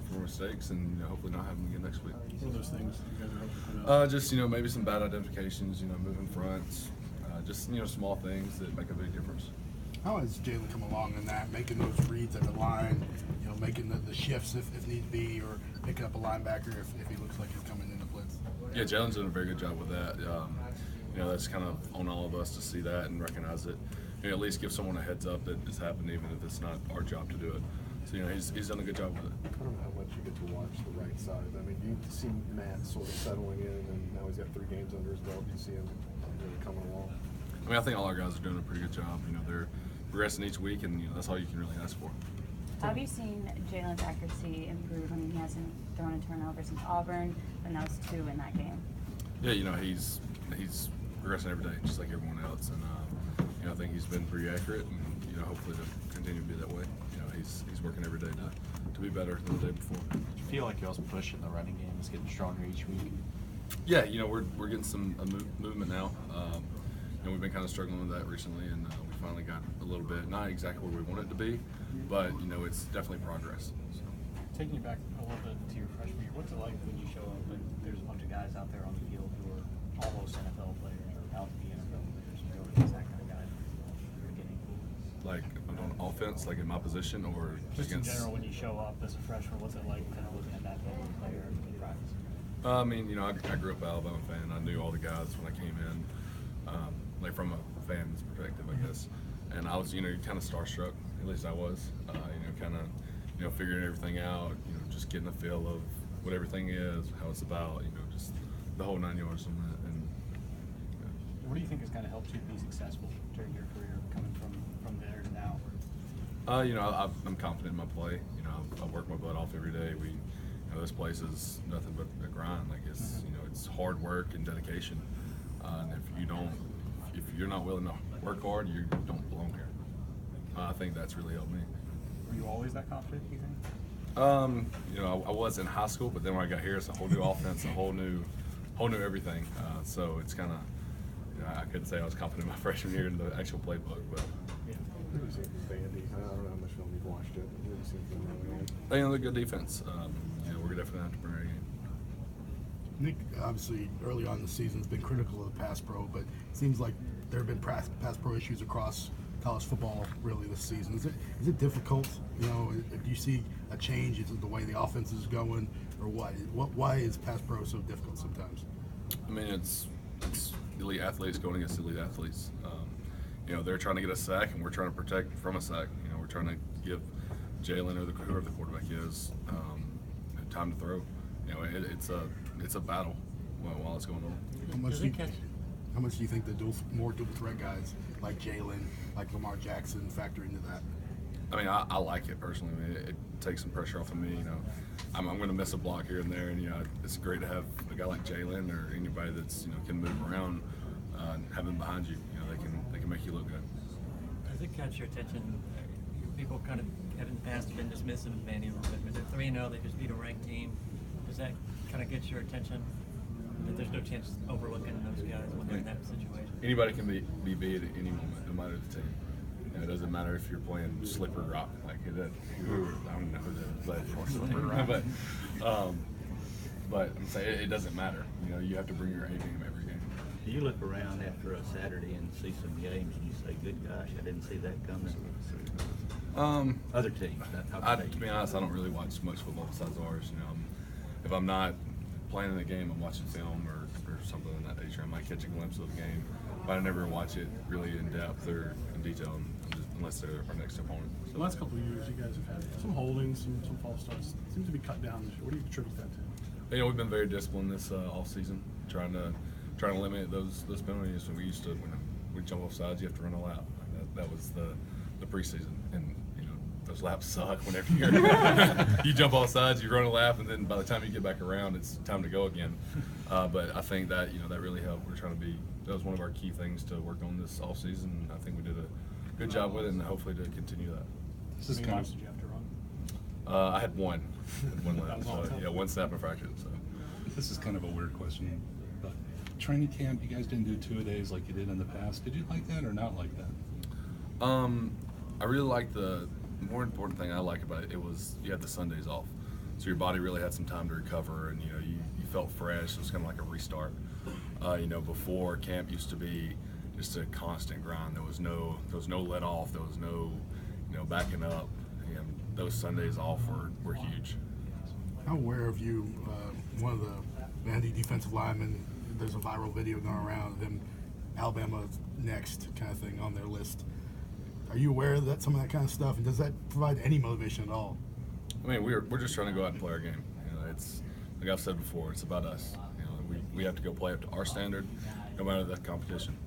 from our mistakes, and hopefully not have them again next week. What are those things you guys are hoping to come out? Just maybe some bad identifications, moving fronts, just small things that make a big difference. How has Jalen come along in that, making those reads at the line, making the shifts if need be, or picking up a linebacker if he looks like he's coming in the blitz? Yeah, Jalen's doing a very good job with that. That's kind of on all of us to see that and recognize it. At least give someone a heads up that it's happened, even if it's not our job to do it. So he's done a good job with it. I don't know how much you get to watch the right side. I mean, you see Matt sort of settling in, and now he's got 3 games under his belt. Do you see him really coming along? I think all our guys are doing a pretty good job. They're progressing each week, and that's all you can really ask for. How have you seen Jalen's accuracy improve? I mean, he hasn't thrown a turnover since Auburn, but now it's 2 in that game. Yeah, he's progressing every day, just like everyone else, and I think he's been pretty accurate, and hopefully to continue to be that way. He's working every day to be better than the day before. Do you feel like y'all's pushing the running game is getting stronger each week? Yeah, we're getting some movement now. We've been kind of struggling with that recently, and we finally got a little bit, not exactly where we want it to be, but it's definitely progress. So. Taking you back a little bit to your freshman year, what's it like when you show up and there's a bunch of guys out there on the field who are almost NFL players or about to be NFL players? Is that kind of guy you're getting? Like on offense, like in my position, or just against... in general when you show up as a freshman, what's it like kind of looking at that level of player in practice? I grew up an Alabama fan. I knew all the guys when I came in, like from a fan's perspective, I guess. And I was, kind of starstruck. At least I was. Kind of, figuring everything out. Just getting a feel of what everything is, how it's about. Just the whole 9 yards on that. And what do you think has kind of helped you be successful during your career, coming from there to now? I'm confident in my play. I work my butt off every day. This place is nothing but a grind. Like it's hard work and dedication. And if you're not willing to work hard, you don't belong here. I think that's really helped me. Were you always that confident, you think? I was in high school, but then when I got here, it's a whole new offense, a whole new everything. So it's kind of, I couldn't say I was confident my freshman year in the actual playbook, but. Yeah. What do you think of Vandy? I don't know how much film you've watched it. What do you think of them? They're good defense. We're definitely going to have to bring our game. Nick, obviously, early on in the season has been critical of the pass pro, but it seems like there have been pass pro issues across college football really this season. Is it difficult? Do you see a change in the way the offense is going, or what? Why is pass pro so difficult sometimes? It's elite athletes going against elite athletes. They're trying to get a sack, and we're trying to protect from a sack. We're trying to give Jalen or whoever the quarterback is time to throw. It's a battle while it's going on. How much do you think the more dual threat guys like Jalen, like Lamar Jackson, factor into that? I like it personally. It takes some pressure off of me. I'm going to miss a block here and there, and it's great to have a guy like Jalen or anybody that's can move around, and have them behind you. They can make you look good. Does it catch your attention? People kind of have in the past been dismissive of Vandy a little bit, but they're 3-0. They just beat a ranked team. Does that kind of get your attention? That there's no chance overlooking those guys when they're in that situation. Anybody can be beat at any moment, no matter the team. It doesn't matter if you're playing slipper rock, like it. I don't know who that is, but I'm saying it doesn't matter. You have to bring your A game every game. Do you look around after a Saturday and see some games and you say, "Good gosh, I didn't see that coming"? Other teams. To be honest, I don't really watch much football besides ours. If I'm not playing in the game, I'm watching film or something of that nature. I might catch a glimpse of the game, but I never watch it really in depth or in detail unless they're our next opponent. So the last couple of years, you guys have had some holdings, some false starts. Seems to be cut down this year. What do you attribute that to? We've been very disciplined this off season, trying to eliminate those penalties. And we used to, we jump off sides, you have to run a lap. That was the preseason, and those laps suck whenever you jump off sides, you run a lap, and then by the time you get back around, it's time to go again. But I think that that really helped. We're trying to that was one of our key things to work on this off season. I think we did a good job with it, and hopefully to continue that. How many laps did you have to run? I had one lap. So, one snap and fracture. So this is kind of a weird question, but training camp, you guys didn't do 2-a-days like you did in the past. Did you like that or not like that? I really like the more important thing I like about it was you had the Sundays off. so your body really had some time to recover, and you felt fresh. It was kind of like a restart. Before camp used to be just a constant grind. There was no let off. There was no backing up. And those Sundays off were huge. How aware of you? One of the Vandy defensive linemen. There's a viral video going around of them. Alabama next kind of thing on their list. Are you aware of that, some of that kind of stuff, and does that provide any motivation at all? I mean, we're just trying to go out and play our game. It's like I've said before. It's about us. We have to go play up to our standard, no matter the competition.